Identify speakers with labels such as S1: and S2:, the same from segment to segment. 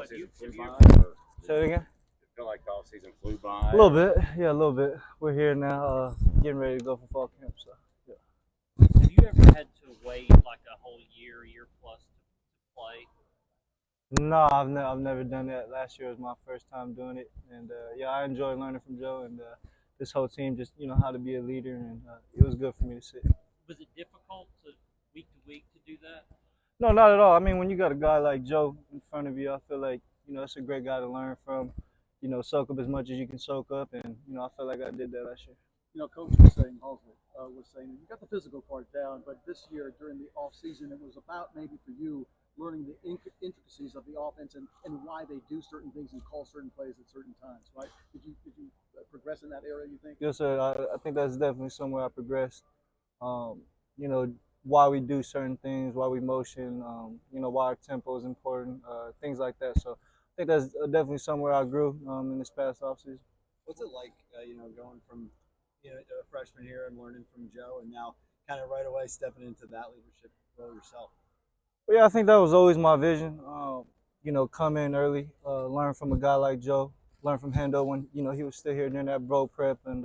S1: off season flew by?
S2: Say it again?
S1: You feel like the off season flew by?
S2: A little bit, yeah, a little bit. We're here now, getting ready to go for fall camp. So, yeah.
S3: Have you ever had to wait like a whole year plus to play?
S2: No, I've never done that. Last year was my first time doing it, and yeah, I enjoyed learning from Joe and this whole team. Just how to be a leader, and it was good for me to see.
S3: Was it difficult to week to do that?
S2: No, not at all. I mean, when you got a guy like Joe in front of you, I feel like it's a great guy to learn from. Soak up as much as you can soak up, and I feel like I did that last year.
S4: Coach was saying, Halsey was saying, you got the physical part down, but this year during the off season, it was about maybe for you learning the intricacies of the offense and why they do certain things and call certain plays at certain times, right? Did you progress in that area, you think?
S2: Yes, sir. I think that's definitely somewhere I progressed. You know, why we do certain things, why we motion, why our tempo is important, things like that. So I think that's definitely somewhere I grew in this past offseason.
S5: What's it like, going from a freshman here and learning from Joe, and now kind of right away stepping into that leadership role yourself?
S2: Well, yeah, I think that was always my vision. Come in early, learn from a guy like Joe, learn from Hendo when he was still here during that bro prep, and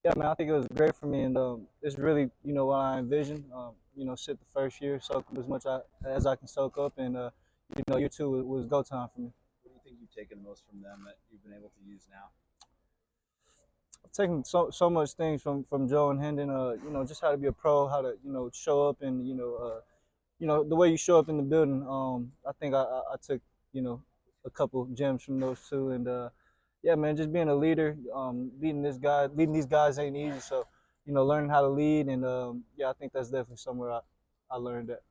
S2: yeah, man, I think it was great for me, and it's really what I envisioned. Sit the first year, soak up as much as I can soak up, and year two was go time for me.
S5: What do you think you've taken most from them that you've been able to use now?
S2: I've taken so much things from Joe and Hendon. Just how to be a pro, how to show up, and the way you show up in the building. I think I took a couple gems from those two, and yeah, man, just being a leader, leading these guys ain't easy. So learning how to lead, and yeah, I think that's definitely somewhere I learned that.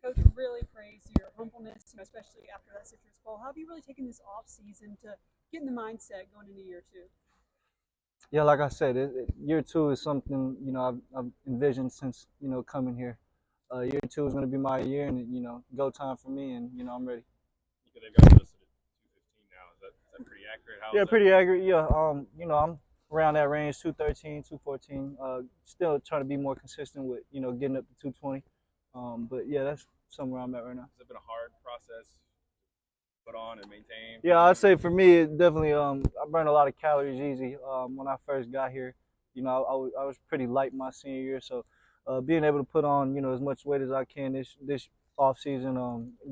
S6: Coach really praised your humbleness, especially after that Citrus Bowl. How have you really taken this off season to get in the mindset going into year two?
S2: Yeah, like I said, year two is something I've envisioned since coming here. Year two is going to be my year, and go time for me, and I'm ready.
S1: They've got listed at 215 now. Is that pretty accurate?
S2: Yeah, pretty accurate. Yeah, I'm around that range, 213, 214. Still trying to be more consistent with getting up to 220. But yeah, that's somewhere I'm at right now.
S1: Has it been a hard process to put on and maintain?
S2: Yeah, I'd say for me, it definitely I burned a lot of calories easy when I first got here. I was pretty light my senior year, so being able to put on as much weight as I can this off season,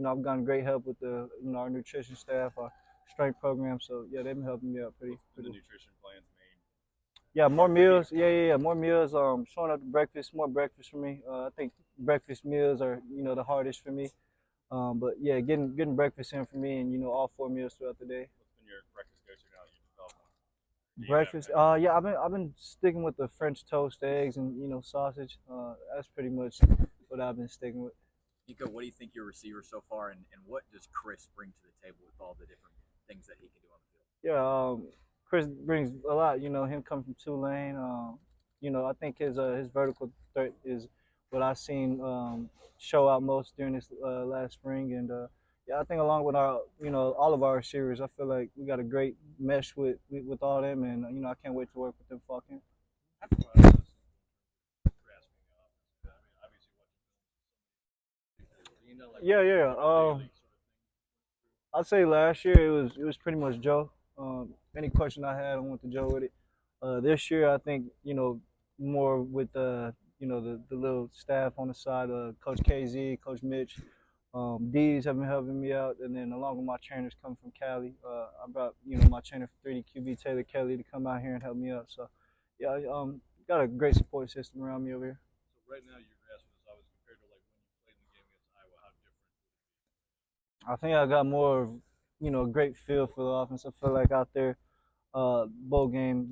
S2: I've gotten great help with our nutrition staff, our strength program. So yeah, they've been helping me out pretty.
S1: The nutrition plans made.
S2: Yeah, more meals. Yeah, more meals. Showing up to breakfast, more breakfast for me. I think breakfast meals are the hardest for me. But yeah, getting breakfast in for me, and all 4 meals throughout the day.
S1: What's been your breakfast go-to now that you've developed one?
S2: Breakfast. Yeah, I've been sticking with the French toast, eggs, and sausage. That's pretty much what I've been sticking with.
S5: Nico, what do you think your receiver so far, and what does Chris bring to the table with all the different things that he can do on the field?
S2: Yeah, Chris brings a lot. Him coming from Tulane. I think his vertical threat is what I've seen show out most during this last spring, and yeah, I think along with our all of our receivers, I feel like we got a great mesh with all them, and I can't wait to work with them fucking. Yeah. I'd say last year it was pretty much Joe. Any question I had, I went to Joe with it. This year, I think more with the little staff on the side, Coach KZ, Coach Mitch. D's have been helping me out, and then along with my trainers coming from Cali, I brought my trainer for 3D QB Taylor Kelly to come out here and help me out. So yeah, got a great support system around me over here.
S1: So right now your grasp of this offense compared to like when you played in the game against Iowa, how different?
S2: I think I got more great feel for the offense. I feel like out there, bowl game,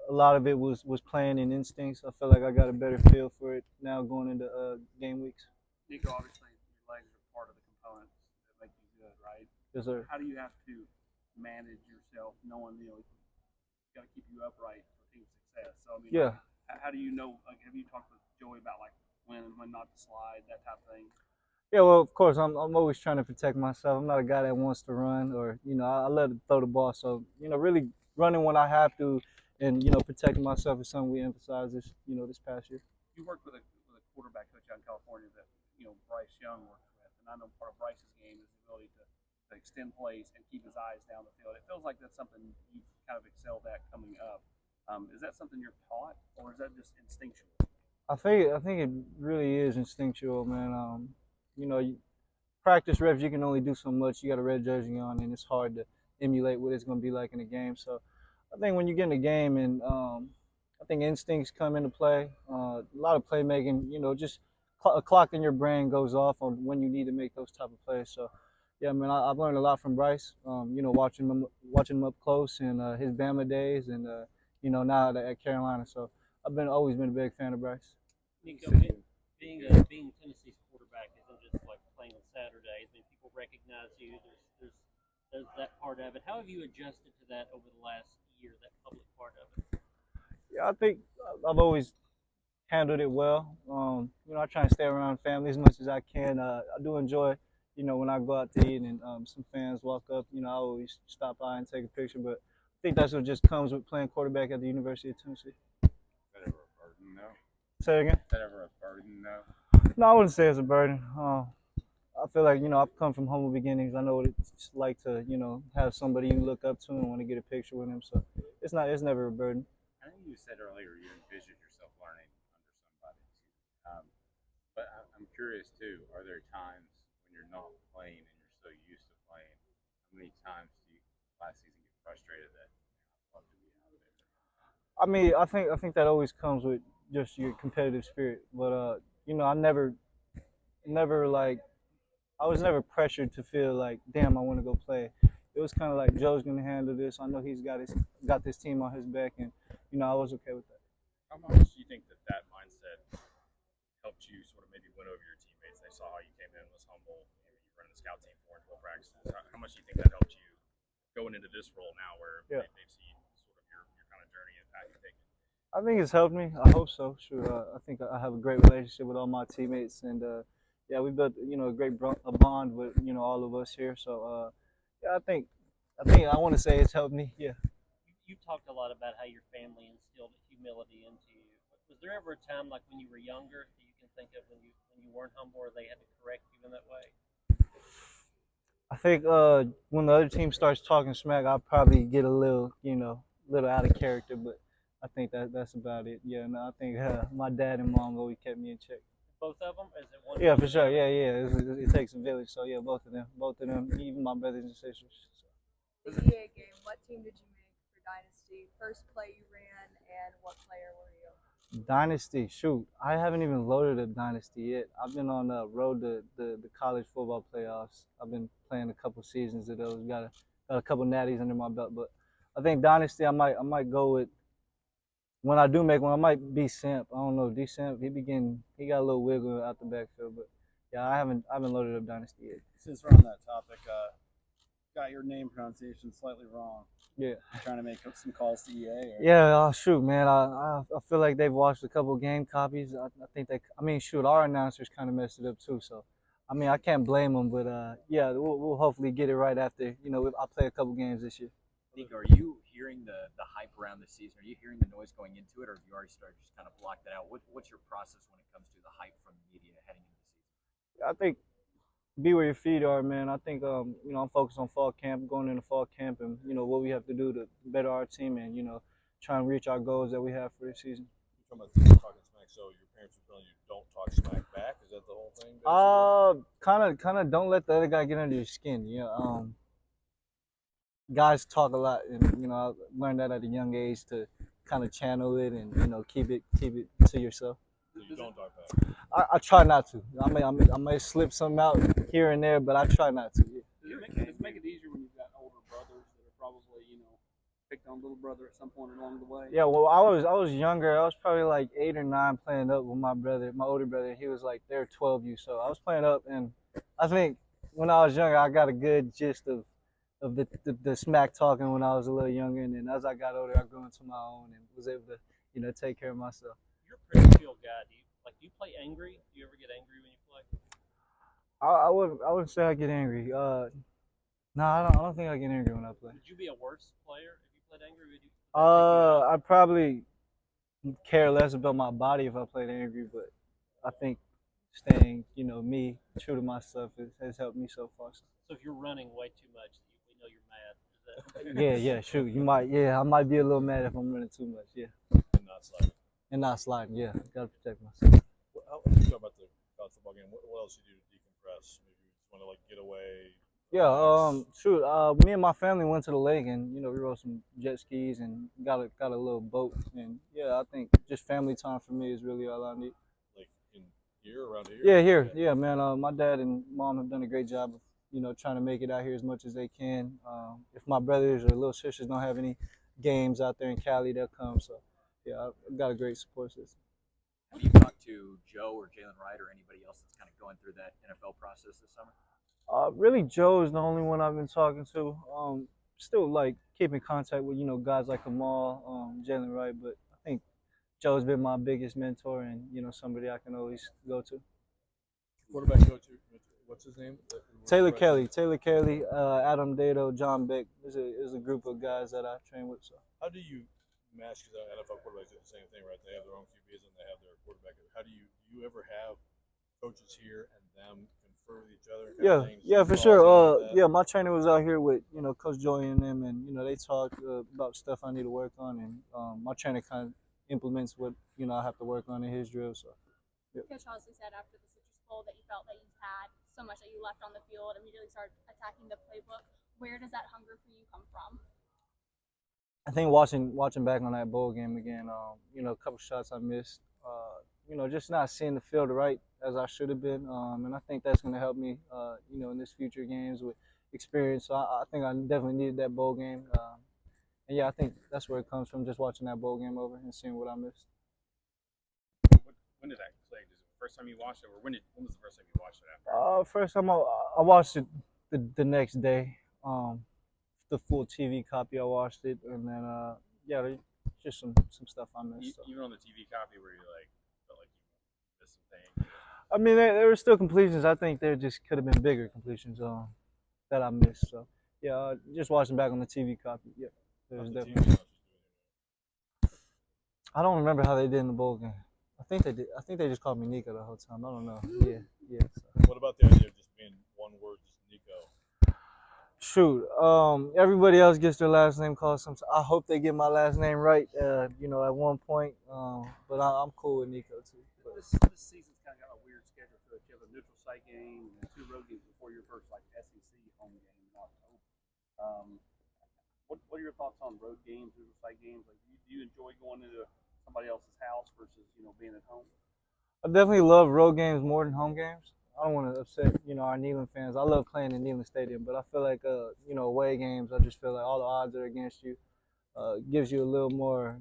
S2: a lot of it was playing in instincts. I feel like I got a better feel for it now going into game weeks.
S4: Nico, obviously, your legs are part of the components that make you good, right?
S2: Yes, sir.
S4: How do you have to manage yourself knowing, got to keep you upright for team success? So, I mean,
S2: yeah.
S4: How do you know, have you talked with Joey about, when and when not to slide, that type of thing?
S2: Yeah, well, of course, I'm always trying to protect myself. I'm not a guy that wants to run or, I love to throw the ball. So, really running when I have to and, protecting myself is something we emphasized this past year.
S4: You worked with a quarterback coach out in California that, Bryce Young worked with. And I know part of Bryce's game is the ability to
S7: to extend plays and keep his eyes down the field. It feels like that's something you've kind of excelled at coming up. Is that something you're taught, or is that just instinctual?
S2: I think it really is instinctual, man. Practice reps, you can only do so much. You got a red jersey on, and it's hard to emulate what it's going to be like in a game. So I think when you get in the game, and I think instincts come into play. A lot of playmaking, just a clock in your brain goes off on when you need to make those type of plays. So yeah, man, I've learned a lot from Bryce. Watching him up close and his Bama days, and now at Carolina. So I've always been a big fan of Bryce.
S3: Nico, being Tennessee's quarterback isn't just like playing on Saturdays. I mean, people recognize you. There's that part of it. How have you adjusted to that over the last year? That public part of it.
S2: Yeah, I think I've always handled it well. I try and stay around family as much as I can. I do enjoy, when I go out to eat and some fans walk up. I always stop by and take a picture. But I think that's what just comes with playing quarterback at the University of Tennessee.
S8: Is that ever a burden, though?
S2: Say it again.
S8: Is that ever a burden, though?
S2: No, I wouldn't say it's a burden. I feel like, I've come from humble beginnings. I know what it's like to, have somebody you look up to and want to get a picture with them. So it's never a burden.
S8: I think you said earlier you envisioned yourself learning under somebody. But I'm curious, too, are there times when you're not playing and you're so used to playing? How many times do you last season get frustrated that I'd love to be out there?
S2: I mean, I think that always comes with just your competitive spirit. But, I was never pressured to feel like, damn, I want to go play. It was kind of like Joe's going to handle this. I know he's got this team on his back, and I was okay with that.
S1: How much do you think that mindset helped you sort of maybe win over your teammates? They saw how you came in, was humble. You were running the scout team for 12 practices. How much do you think that helped you going into this role now, where they've seen sort of your kind of journey and path you've taken?
S2: I think it's helped me. I hope so. Sure. I think I have a great relationship with all my teammates, and we built a great bond with all of us here. So I think I want to say it's helped me. Yeah.
S3: You talked a lot about how your family instilled humility into you. Was there ever a time, like when you were younger, that you can think of when you weren't humble, or they had to correct you in that way?
S2: I think when the other team starts talking smack, I'll probably get a little out of character, but I think that's about it. Yeah, no, I think my dad and mom always kept me in check.
S3: Both of them? Is it one?
S2: Yeah, for sure. Yeah. It takes a village. So yeah, both of them, even my brothers and sisters.
S9: The EA game, what team did you make for Dynasty? First play you ran, and what player were you?
S2: Dynasty, shoot. I haven't even loaded a Dynasty yet. I've been on the road to the college football playoffs. I've been playing a couple seasons of those. Got a couple natties under my belt. But I think Dynasty, I might go with, when I do make one, I might be Simp. I don't know. D-Simp, he got a little wiggle out the backfield. But yeah, I haven't loaded up Dynasty yet.
S5: Since we're on that topic, got your name pronunciation slightly wrong.
S2: Yeah.
S5: You're trying to make some calls to EA? Or?
S2: Yeah, shoot, man. I feel like they've watched a couple game copies. I think our announcers kind of messed it up too. So, I can't blame them. But we'll hopefully get it right after. I'll play a couple games this year.
S10: Nico, are you hearing the hype around the season? Are you hearing the noise going into it, or have you already started to just kind of block that out? What's your process when it comes to the hype from the media heading into the season?
S2: I think be where your feet are, man. I think I'm focused on fall camp, going into fall camp, and what we have to do to better our team and try and reach our goals that we have for this season.
S1: You're talking about talking smack, so your parents are telling you don't talk smack back. Is that the whole thing?
S2: Kind of don't let the other guy get under your skin. Guys talk a lot, and I learned that at a young age to kind of channel it and keep it to yourself.
S1: You don't talk back.
S2: I try not to. I may slip some out here and there, but I try not to. Yeah.
S7: Does it make it easier when you've got older brothers that are probably picked on little brother at some point along the way?
S2: Yeah, well, I was younger. I was probably like 8 or 9 playing up with my brother, my older brother. He was like, they're 12U, so I was playing up, and I think when I was younger, I got a good gist of the smack talking when I was a little younger, and then as I got older, I grew into my own and was able to take care of myself.
S3: You're a pretty chill guy. Do you play angry? Do you ever get angry when you play?
S2: I wouldn't say I get angry. No, I don't think I get angry when I play.
S3: Would you be a worse player if you played angry?
S2: I'd probably care less about my body if I played angry, but I think staying, me, true to myself has helped me so far.
S3: So if you're running way too much, we know you're mad. Is that?
S2: Yeah, shoot, I might be a little mad if I'm running too much, yeah.
S1: And not sliding.
S2: And not sliding, yeah. Gotta protect myself.
S1: How you talk about the college football game? What else you do to decompress? Maybe you just want to like get away.
S2: Yeah,
S1: relax?
S2: shoot. Me and my family went to the lake and we rode some jet skis and got a little boat and yeah, I think just family time for me is really all I need.
S1: Like in here, around here?
S2: Yeah, here, yeah, man. My dad and mom have done a great job of trying to make it out here as much as they can. If my brothers or little sisters don't have any games out there in Cali, they'll come. So yeah, I've got a great support system.
S10: Have you talked to Joe or Jalen Wright or anybody else that's kind of going through that NFL process this summer?
S2: Really, Joe is the only one I've been talking to. Still like keeping contact with guys like Kamal, Jalen Wright, but I think Joe's been my biggest mentor and somebody I can always go to.
S1: Quarterback coach, what's his name?
S2: Taylor Kelly, Adam Dado, John Beck. There's a group of guys that I train with. So
S1: How do you match? Because NFL quarterbacks do the same thing, right? They have their own QBs and they have their quarterback. How do you ever have coaches here and them confer with each other?
S2: Yeah, for sure. Yeah, my trainer was out here with Coach Joey and them, and they talk about stuff I need to work on, and my trainer kind of implements what I have to work on in his drill. So.
S11: Yeah. Coach Hosley said after the Citrus Bowl that you felt that you had so much that you left on the field, immediately started attacking the playbook. Where does that hunger for you come from?
S2: I think watching back on that bowl game again, a couple shots I missed, just not seeing the field right as I should have been, and I think that's going to help me, in this future games with experience. So I think I definitely needed that bowl game, and yeah, I think that's where it comes from, just watching that bowl game over and seeing what I missed.
S1: When did that click? Is it the first time you watched it, or when was the first time you watched it after?
S2: First time I watched it the next day. The full TV copy, I watched it, and then yeah, there's just some stuff I missed. So.
S1: Even on the TV copy, where you felt like you missed some things.
S2: I mean, there were still completions. I think there just could have been bigger completions that I missed. So yeah, just watching back on the TV copy, yeah, there's definitely. I don't remember how they did in the bowl game. I think they did. I think they just called me Nico the whole time. I don't know. Yeah. So.
S1: What about the idea of just being one word, just Nico?
S2: Shoot, everybody else gets their last name called sometimes. I hope they get my last name right, at one point. But I'm cool with Nico too.
S7: This season's kind of got a weird schedule to it. You have a neutral site game and 2 road games before your first SEC home game in October. What are your thoughts on road games, neutral site games? Like, do you enjoy going into somebody else's house versus being at home?
S2: I definitely love road games more than home games. I don't want to upset our Neyland fans. I love playing in Neyland Stadium, but I feel like away games, I just feel like all the odds are against you. Gives you a little more.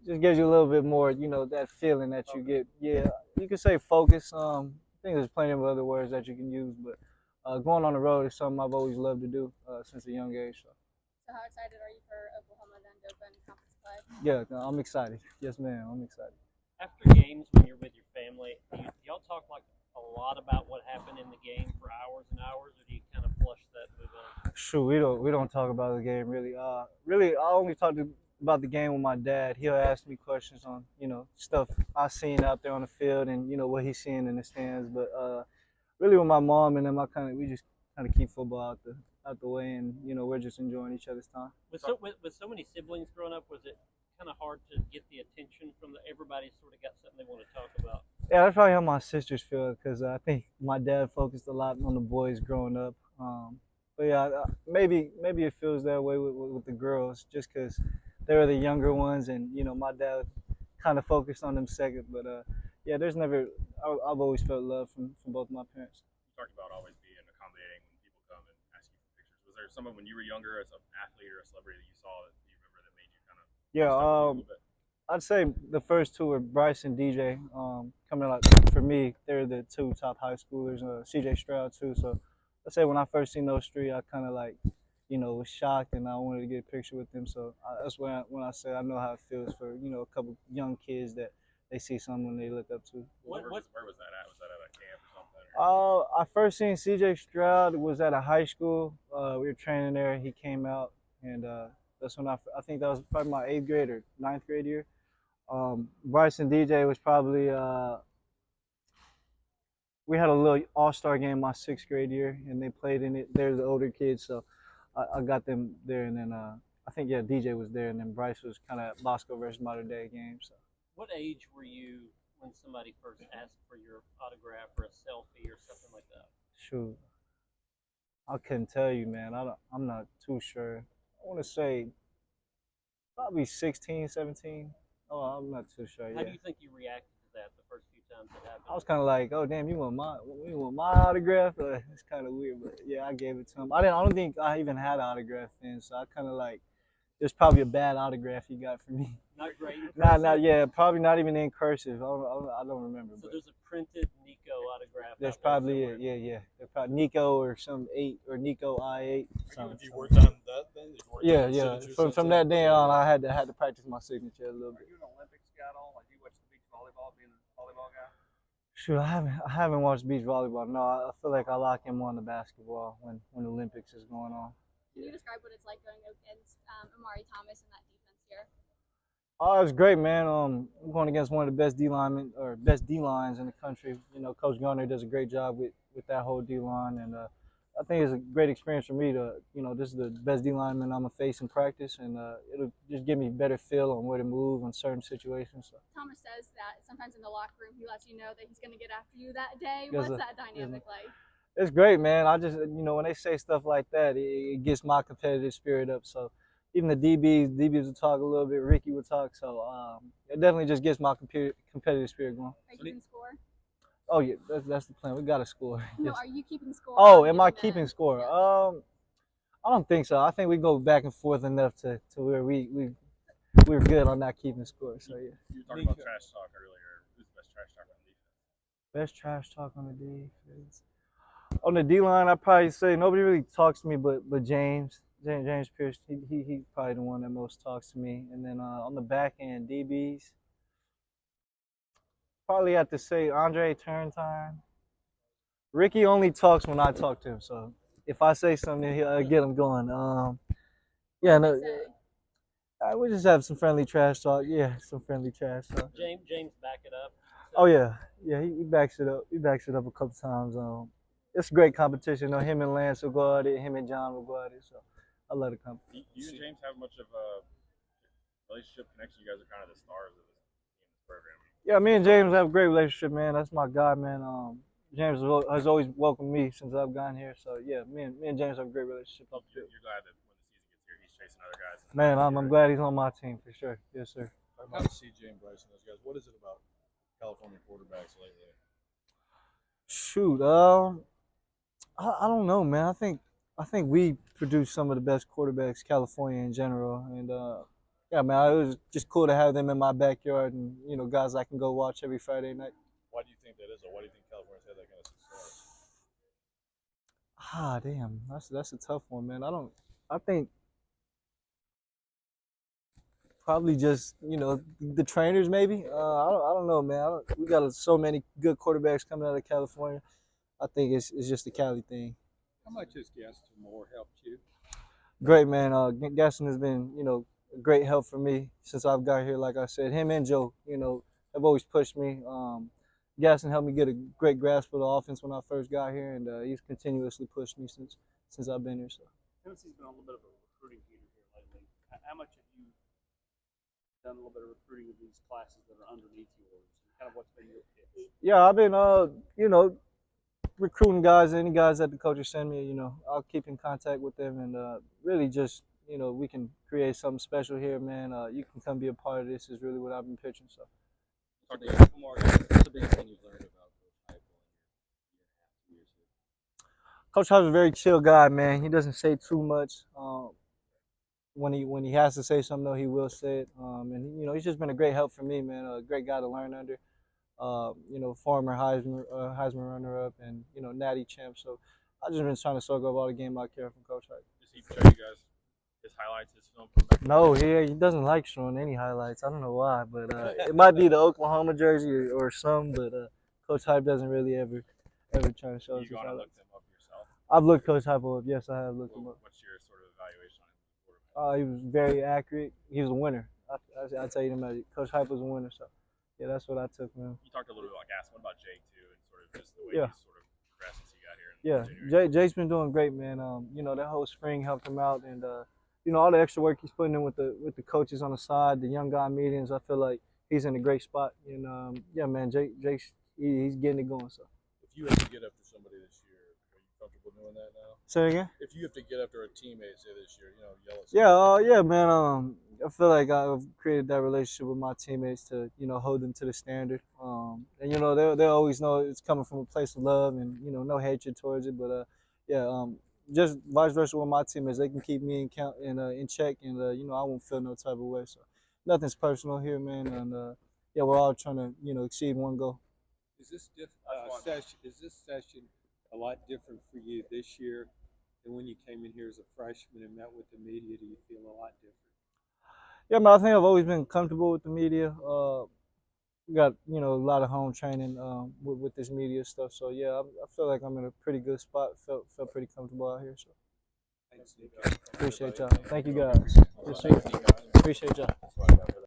S2: Just gives you a little bit more, that feeling that you get. Yeah, you can say focus. I think there's plenty of other words that you can use, but going on the road is something I've always loved to do since a young age.
S11: So how excited are you for Oklahoma then to open conference play?
S2: Yeah, no, I'm excited. Yes, ma'am, I'm excited.
S3: After games, when you're with your family, do y'all talk like a lot about what happened in the game for hours and hours, or do you kind of flush that move on?
S2: Sure, we don't talk about the game really. Really, I only talk about the game with my dad. He'll ask me questions on stuff I seen out there on the field and what he's seeing in the stands. But really, with my mom and them, we just kind of keep football out the way, and we're just enjoying each other's time.
S3: With so many siblings growing up, was it kind of hard to get the attention from everybody sort of got something they want to talk about?
S2: Yeah, that's probably how my sisters feel because I think my dad focused a lot on the boys growing up. But yeah, maybe it feels that way with the girls just because they were the younger ones, and my dad kind of focused on them second. But yeah, I've always felt love from both my parents.
S1: You talked about always being accommodating when people come and ask you for pictures. Was there someone when you were younger as an athlete or a celebrity that you saw that you remember that made you kind of
S2: I'd say the first two were Bryce and DJ. Coming out for me, they're the 2 top high schoolers. CJ Stroud too. So I'd say when I first seen those 3, I kind of was shocked and I wanted to get a picture with them. So that's when I say I know how it feels for a couple young kids that they see someone they look up to.
S1: Where was that at? Was that at a camp or something?
S2: I first seen CJ Stroud was at a high school. We were training there. He came out and. That's when I think that was probably my 8th grade or 9th grade year. Bryce and DJ was probably we had a little all-star game my 6th grade year, and they played in it. They're the older kids, so I got them there, and then I think yeah, DJ was there, and then Bryce was kind of Bosco versus Mater Dei game. So
S3: What age were you when somebody first asked for your autograph or a selfie or something like that?
S2: shoot, I couldn't tell you, man. I'm not too sure. I want to say probably 16, 17. Oh, I'm not too sure.
S3: How
S2: Yeah.
S3: do you think you reacted to that the first few times it happened?
S2: I was kind of like, oh damn, you want my autograph? It's kind of weird, but yeah, I gave it to him. I don't think I even had an autograph then, so I kind of like, it's probably a bad autograph he got from me.
S3: Not great.
S2: Not yeah, probably not even in cursive. I don't remember.
S3: So
S2: But
S3: there's a printed Nico autograph.
S2: there's
S3: out there
S2: probably
S3: somewhere.
S2: yeah. There's probably Nico or some 8 or Nico I8.
S12: Have you worked on that then? Did you work
S2: Yeah,
S12: on
S2: yeah.
S12: signatures
S2: From
S12: since
S2: from
S12: then?
S2: that day on, I had to practice my signature a little
S7: Are
S2: bit.
S7: you an Olympics guy at all? Like, do you watch the beach volleyball, being a volleyball guy?
S2: Shoot, I haven't watched beach volleyball. No, I feel like I lock in more on the basketball when the Olympics is going on.
S11: Can you describe what it's like going against Amari Thomas in that defense here?
S2: Oh, it's great, man. I'm going against one of the best best D lines in the country. You know, Coach Garner does a great job with that whole D line, and I think it's a great experience for me to, this is the best D lineman I'm gonna face in practice, and it'll just give me a better feel on where to move in certain situations. So.
S11: Thomas says that sometimes in the locker room he lets you know that he's going to get after you that day.
S2: Yes,
S11: What's that dynamic like?
S2: It's great, man. I just, when they say stuff like that, it gets my competitive spirit up. So even the DBs will talk a little bit. Ricky will talk. So it definitely just gets my competitive spirit going.
S11: Are you keeping score?
S2: Oh yeah, that's the plan. We got to score.
S11: No,
S2: Yes.
S11: are you keeping score?
S2: Oh, am I keeping score?
S11: Yeah.
S2: I don't think so. I think we go back and forth enough to where we're good on not keeping score. So yeah.
S1: You were talking about trash talk earlier. Who's the best trash talk on defense?
S2: Best trash talk on the defense. On the D line, I'd probably say nobody really talks to me, but James Pierce. He's probably the one that most talks to me. And then on the back end, DBs, probably have to say Andre Turntine. Ricky only talks when I talk to him, so if I say something, he'll get him going. Yeah, no, we just have some friendly trash talk. Yeah, some friendly trash talk.
S3: James back it up.
S2: Oh yeah, he backs it up. He backs it up a couple times. It's great competition. Him and Lance will go at it. Him and John will go at it. So I love the competition.
S1: Do you and James have much of a relationship connection? You guys are kind of the stars of this program.
S2: Yeah, me and James have a great relationship, man. That's my guy, man. James has always welcomed me since I've gotten here. So yeah, me and James have a great relationship.
S1: You're glad that when the season gets here, he's chasing other guys.
S2: Man, I'm glad he's on my team for sure. Yes, sir.
S12: Talking about CJ and Bryce and those guys, what is it about California quarterbacks lately?
S2: Shoot, I don't know, man. I think we produce some of the best quarterbacks, California in general, and yeah, man, it was just cool to have them in my backyard, and guys I can go watch every Friday night.
S12: Why do you think that is, or why do you think California's had that kind of success?
S2: Damn, that's a tough one, man. I think probably just the trainers maybe. I don't know, man. We got so many good quarterbacks coming out of California. I think it's just the Cali thing.
S12: How much has Gaston Moore helped you?
S2: Great, man. Gaston has been a great help for me since I've got here. Like I said, him and Joe, have always pushed me. Gaston helped me get a great grasp of the offense when I first got here, and he's continuously pushed me since I've been here. So.
S7: Tennessee's been on a little bit of a recruiting heater here lately. How much have you done a little bit of recruiting of these classes that are underneath yours? Kind of what's been your pitch?
S2: Yeah, I've been recruiting guys, any guys that the coaches send me. I'll keep in contact with them, and really just we can create something special here, man. You can come be a part of this. Is really what I've been pitching. So.
S12: What's the biggest thing you've learned about Coach Heupel in your 1.5 years here?
S2: Coach Heupel's a very chill guy, man. He doesn't say too much. When he has to say something, though, he will say it. And he's just been a great help for me, man. A great guy to learn under. Former Heisman runner-up and Natty champ. So I've just been trying to soak up all the game I care from Coach Heupel.
S1: Does he show you guys his highlights, his film?
S2: No, he doesn't like showing any highlights. I don't know why, but it might be the Oklahoma jersey or some. But Coach Heupel doesn't really ever try to show us his highlights.
S1: Looked him up yourself?
S2: I've looked Coach Heupel up. Yes, I have looked him up.
S1: What's your sort of evaluation on him?
S2: He was very accurate. He was a winner. I tell you, Coach Heupel was a winner. So yeah, that's what I took from him.
S1: You talked a little bit about Gaston. What about Jake too, and sort of just the way
S2: Yeah.
S1: he's sort of progressed since he got here?
S2: Yeah, Jake's been doing great, man. You know, that whole spring helped him out, and you know, all the extra work he's putting in with the coaches on the side, the young guy meetings. I feel like he's in a great spot, and yeah, man, Jake's he's getting it going. So.
S13: If you have to get after somebody this year, are you comfortable doing that now?
S2: Say it again.
S13: If you have to get after a teammate, say this year, you know, yell at
S2: Yeah, yeah, man. I feel like I've created that relationship with my teammates to, you know, hold them to the standard. And you know, they always know it's coming from a place of love and you know, no hatred towards it. But yeah, just vice versa with my teammates, they can keep me in count and in check, and you know, I won't feel no type of way. So nothing's personal here, man. And yeah, we're all trying to, you know, exceed one goal.
S14: Is this session a lot different for you this year than when you came in here as a freshman and met with the media? Do you feel a lot different?
S2: Yeah, man, I think I've always been comfortable with the media. Got, you know, a lot of home training with this media stuff. So yeah, I feel like I'm in a pretty good spot. Felt pretty comfortable out here. So
S14: Thanks, Nico.
S2: appreciate y'all. Thank you guys. Appreciate y'all.